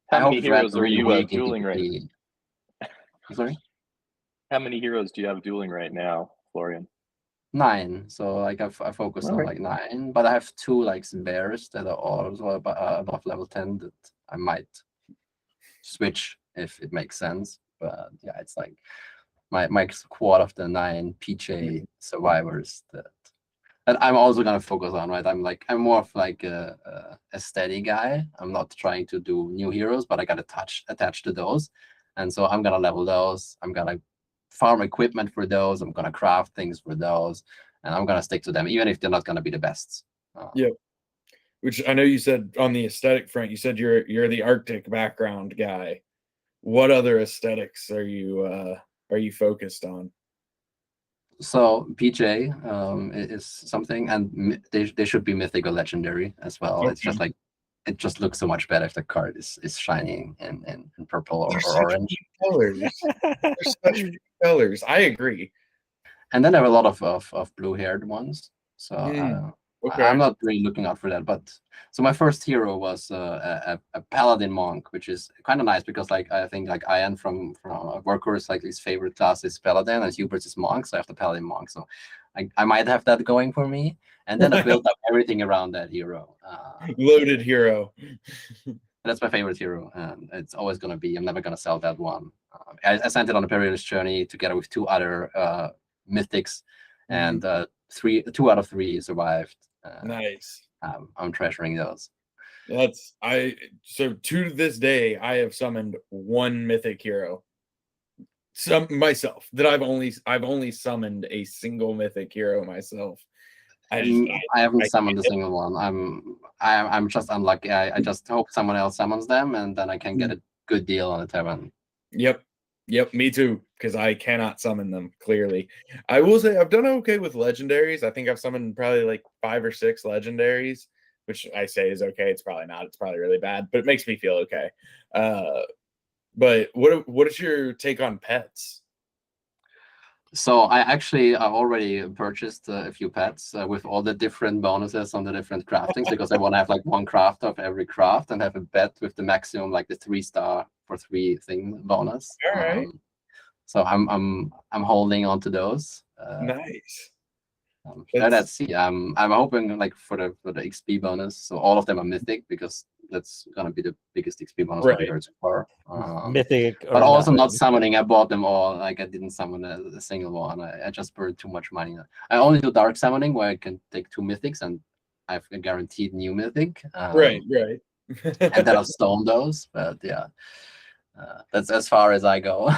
How many heroes are you dueling right now? Sorry? How many heroes do you have dueling right now, Florian? 9. So like I focus on like 9, but I have 2 like bears that are also above level 10 that I might switch if it makes sense. But yeah, it's like my squad of the 9 PJ survivors that I'm also gonna focus on, right? I'm more of like a steady guy. I'm not trying to do new heroes, but I got attached to those, and so I'm gonna level those. I'm gonna farm equipment for those. I'm gonna craft things for those, and I'm gonna stick to them, even if they're not gonna be the best. Yep. Which I know you said on the aesthetic front, you said you're the Arctic background guy. What other aesthetics are you focused on? So PJ is something, and they should be mythic or legendary as well. Okay. It's just like it just looks so much better if the card is shining in purple or orange. Colors. They're such colors. I agree. And then there are a lot of blue-haired ones. So I'm not really looking out for that. But so my first hero was a paladin monk, which is kind of nice because like I think like Ian from Workhorse, like his favorite class is paladin, and Hubert's is monk. So I have the paladin monk. So I might have that going for me. And then I built up everything around that hero. Loaded hero. That's my favorite hero, and it's always going to be. I'm never going to sell that one. I sent it on a perilous journey together with 2 other mythics, and 2 out of 3 survived. Nice. I'm treasuring those. So to this day, I have summoned 1 mythic hero. Myself that I've only summoned a single mythic hero myself. I haven't summoned a single one. I'm just unlucky. I just hope someone else summons them, and then I can get a good deal on the tavern. Yep, me too. Because I cannot summon them. Clearly, I will say I've done okay with legendaries. I think I've summoned probably like 5 or 6 legendaries, which I say is okay. It's probably not. It's probably really bad, but it makes me feel okay. But what is your take on pets? So I've already purchased a few pets with all the different bonuses on the different craftings because I want to have like 1 craft of every craft and have a bet with the maximum like the 3-star for 3 thing bonus. All right. So I'm holding on to those. Nice. Let's see. I'm hoping like for the XP bonus. So all of them are mythic because that's gonna be the biggest XP bonus I've heard so far. Mythic, but also not summoning. I bought them all. Like I didn't summon a single one. I just burned too much money. I only do dark summoning where I can take 2 mythics and I've a guaranteed new mythic. Right. And then I'll stone those. But yeah, that's as far as I go.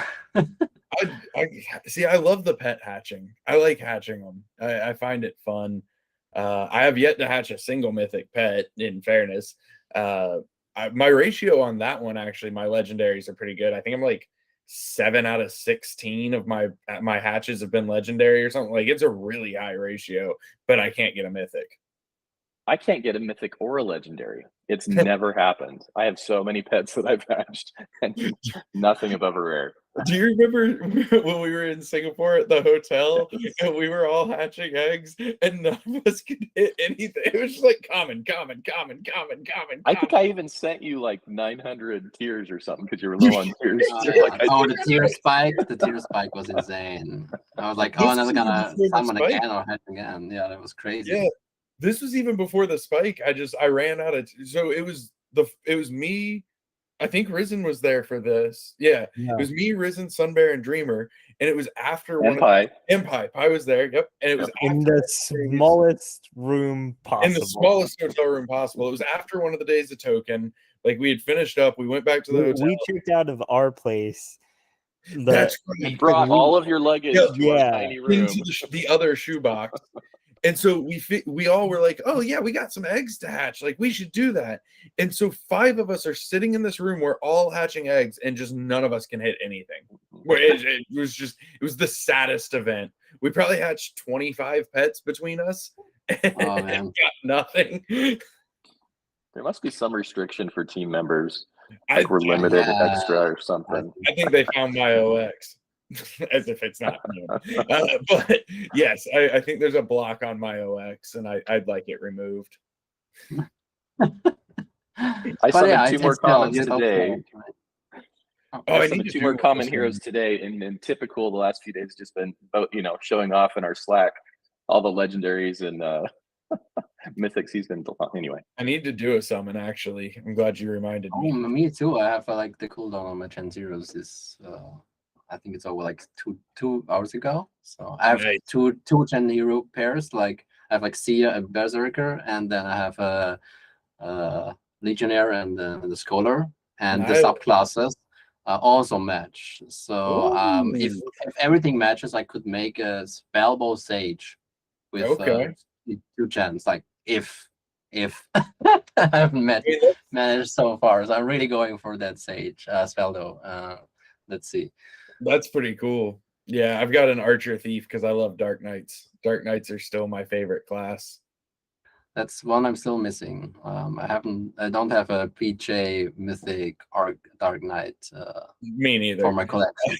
I see. I love the pet hatching. I like hatching them. I find it fun. I have yet to hatch a single mythic pet. In fairness, my ratio on that one actually, my legendaries are pretty good. I think I'm like 7 out of 16 of my hatches have been legendary or something. Like it's a really high ratio, but I can't get a mythic. I can't get a mythic or a legendary. It's never happened. I have so many pets that I've hatched and nothing above a rare. Do you remember when we were in Singapore at the hotel and we were all hatching eggs and none of us could hit anything? It was just like common. I think I even sent you like 900 tiers or something because you were low on tiers. The tier spike. The tier spike was insane. I was like, oh, I'm never gonna summon again or hatch again. Yeah, that was crazy. Yeah. This was even before the spike. I ran out of so it was me, I think Risen was there for this. Yeah, No. it was me, Risen, SunBear, and Dreamer, and it was after And Pi. Pi was there. Yep, and it was in after the smallest room possible. in the smallest hotel room possible. It was after one of the days of Token. Like we had finished up, we went back to the hotel. We checked out of our place. That's You right. brought all of your luggage to our tiny room. Into the other shoebox. And so we all were like, oh yeah, we got some eggs to hatch. Like we should do that. And so 5 of us are sitting in this room. We're all hatching eggs, and just none of us can hit anything. It was the saddest event. We probably hatched 25 pets between us, and got nothing. There must be some restriction for team members. I Like we're limited extra or something. I think they found my OX. As if it's not new. But yes, I think there's a block on my OX, and I'd like it removed. I summoned 2 more commons today. I summoned 2 more common heroes today, and typical the last few days just been showing off in our Slack all the legendaries and mythics he's been anyway. I need to do a summon actually. I'm glad you reminded me. Oh, me too. I have like the cooldown on my Gen Zeros is I think it's over like two hours ago. So I have two Gen Hero pairs. Like I have like Sia, a Berserker, and then I have a Legionnaire and the Scholar, and the subclasses also match. So if everything matches, I could make a Spellbow Sage with 2 gens. Like if I haven't managed so far, so I'm really going for that Sage Spellbow. Let's see. That's pretty cool. Yeah, I've got an Archer Thief because I love Dark Knights. Dark Knights are still my favorite class. That's one I'm still missing. I don't have a PJ Mythic Dark Knight. Me neither. For my collection.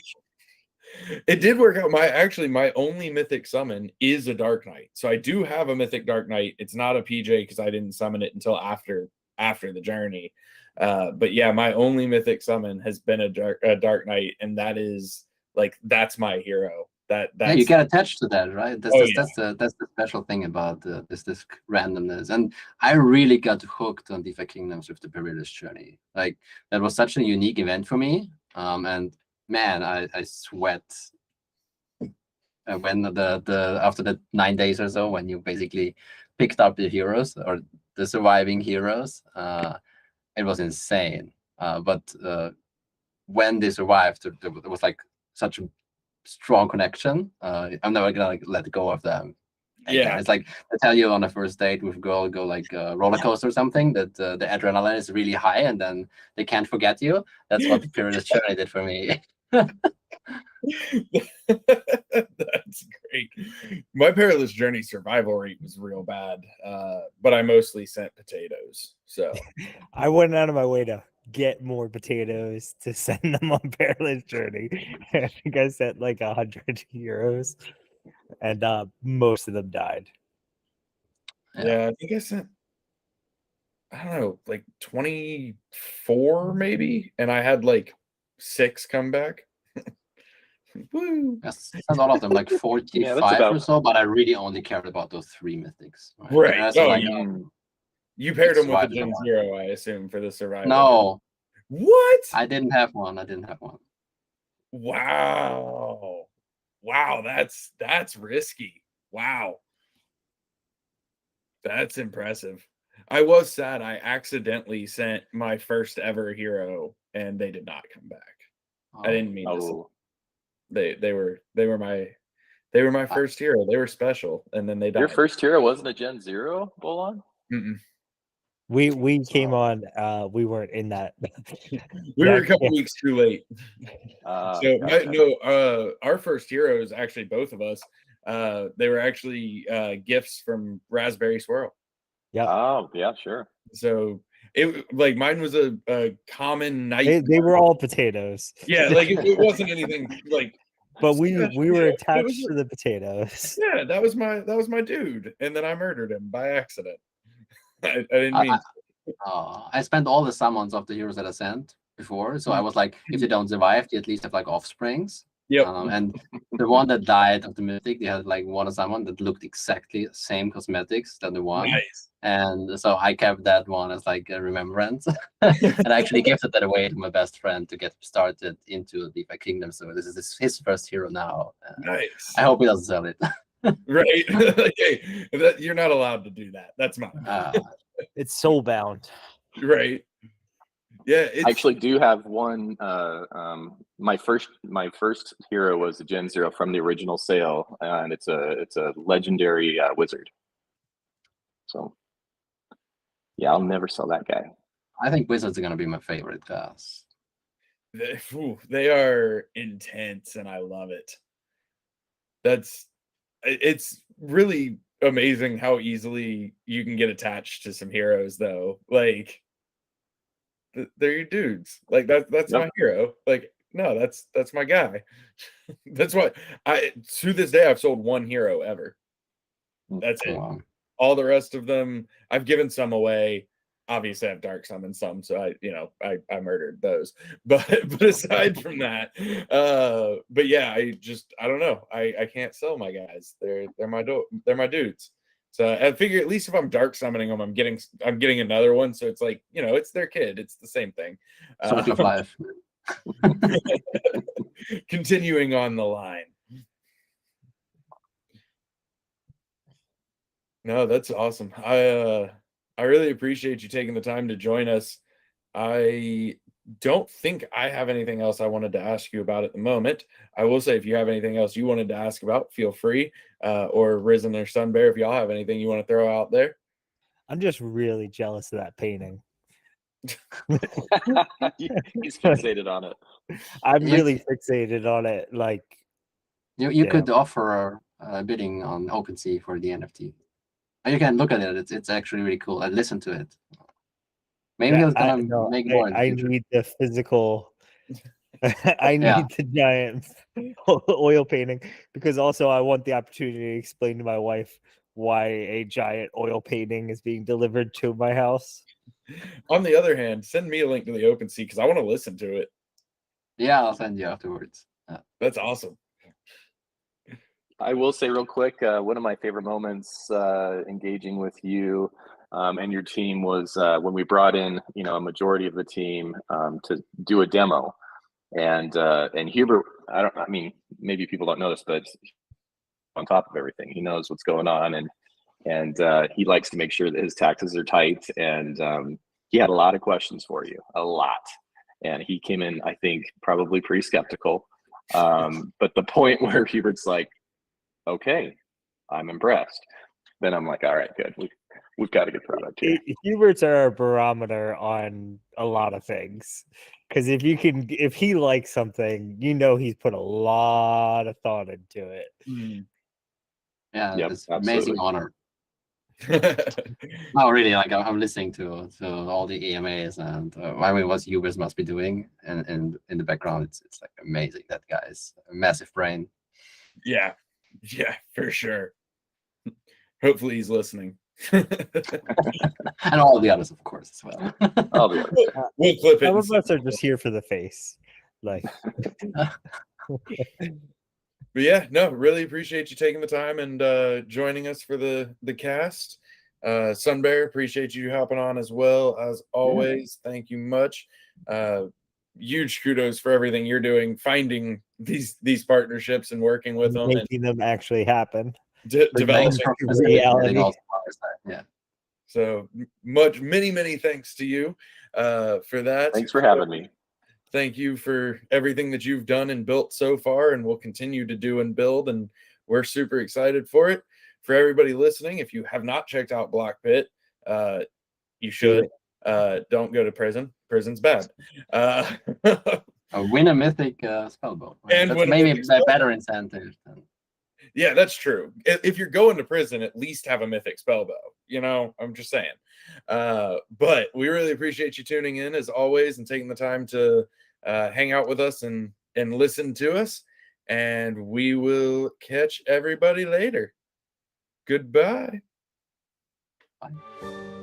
It did work out. My only Mythic summon is a Dark Knight. So I do have a Mythic Dark Knight. It's not a PJ because I didn't summon it until after the journey. But yeah, my only Mythic summon has been a Dark Knight, and that's my hero. That's you get attached to that, right? That's the special thing about this randomness. And I really got hooked on DeFi Kingdoms with the Perilous Journey. Like that was such a unique event for me. And man, I sweat when the after the 9 days or so, when you basically picked up the heroes or the surviving heroes. It was insane. But when they survived, there was like such a strong connection. I'm never gonna let go of them. Yeah, it's like I tell you on a first date with a girl, go like a roller coaster or something, that the adrenaline is really high, and then they can't forget you. That's what the Perilous Journey did for me. That's great. My Perilous Journey survival rate was real bad, but I mostly sent potatoes. So I went out of my way to get more potatoes to send them on Perilous Journey. I think I sent like 100 euros, and most of them died. Yeah, I think I sent, I don't know, like 24 maybe, and I had like 6 come back. Woo! Yes, a lot of them, like 45 or so, but I really only cared about those 3 mythics. Right. You paired them with a Gen Zero, I assume, for the survival. No. What? I didn't have one. Wow. That's risky. Wow. That's impressive. I was sad. I accidentally sent my first ever hero, and they did not come back. I didn't mean to. They were my first hero. They were special, and then they died. Your first hero wasn't a Gen Zero, Bolon? We came on. We weren't in that. We were a couple weeks too late. Our first heroes, actually both of us, they were actually gifts from Raspberry Swirl. Yeah. Oh yeah, sure. So it like mine was a common night. They were all potatoes. Yeah, like it wasn't anything like. But we were attached to the potatoes. Yeah, that was my dude, and then I murdered him by accident. I didn't mean. I spent all the summons of the heroes that I sent before, so I was like, if they don't survive, they at least have like offsprings. Yep. And the one that died of the mythic, they had like one summon that looked exactly the same cosmetics than the one. Nice. And so I kept that one as like a remembrance, and I actually gifted that away to my best friend to get started into DeFi Kingdom. So this is his first hero now. Nice. I hope he doesn't sell it. Right. Okay. You're not allowed to do that. That's mine. It's soul bound. Right. Yeah. I actually do have one. My first hero was a Gen Zero from the original sale, and it's a legendary wizard. So yeah, I'll never sell that guy. I think wizards are gonna be my favorite class. They are intense, and I love it. It's really amazing how easily you can get attached to some heroes, though. Like, they're your dudes. Like that's Yep. my hero. Like, no, that's my guy. That's what to this day I've sold one hero ever. That's it. Wow. All the rest of them, I've given some away. Obviously, I've dark summoned some, so I murdered those. But aside from that, but yeah, I don't know. I can't sell my guys. They're my dudes. So I figure at least if I'm dark summoning them, I'm getting another one. So it's like, it's their kid. It's the same thing. Sort of life. Continuing on the line. No, that's awesome. I really appreciate you taking the time to join us. I don't think I have anything else I wanted to ask you about at the moment. I will say if you have anything else you wanted to ask about, feel free. Or Risen or SunBear, if y'all have anything you want to throw out there. I'm just really jealous of that painting. He's fixated on it. I'm really fixated on it. Like, you could offer bidding on OpenSea for the NFT. You can look at it. It's actually really cool. I listen to it. Maybe it's gonna make more. I need the physical. I need the giant oil painting, because also I want the opportunity to explain to my wife why a giant oil painting is being delivered to my house. On the other hand, send me a link to the OpenSea because I want to listen to it. Yeah, I'll send you afterwards. That's awesome. I will say real quick, one of my favorite moments engaging with you and your team was when we brought in, a majority of the team to do a demo, and Hubert. Maybe people don't know this, but on top of everything, he knows what's going on, and he likes to make sure that his taxes are tight. And he had a lot of questions for you, and he came in, I think, probably pretty skeptical. But the point where Hubert's like, okay, I'm impressed. Then I'm like, all right, good. We've got a good product here. Huberts are a barometer on a lot of things, because if he likes something, he's put a lot of thought into it. Yeah, Yep, it's absolutely. amazing honor. No, really, like I'm listening to all the EMAs, and what Hubers must be doing, and in the background, it's like amazing. That guy's a massive brain. Yeah, for sure. Hopefully he's listening. And all the others, of course, as well. All the others. We'll clip it. Some of us are just here for the face. Like, but yeah, no, really appreciate you taking the time and joining us for the cast. SunBear, appreciate you hopping on as well as always. Thank you much. Huge kudos for everything you're doing, finding these partnerships and working with them, making them actually happen. Developing reality. Yeah. So many thanks to you for that. Thanks for having me. Thank you for everything that you've done and built so far, and will continue to do and build, and we're super excited for it. For everybody listening, if you have not checked out Blockpit, you should. Don't go to prison. Prison's bad. Win a mythic spellbow. And that's maybe a better incentive. Yeah, that's true. If you're going to prison, at least have a mythic spellbow. I'm just saying. But we really appreciate you tuning in as always and taking the time to hang out with us and listen to us. And we will catch everybody later. Goodbye. Bye.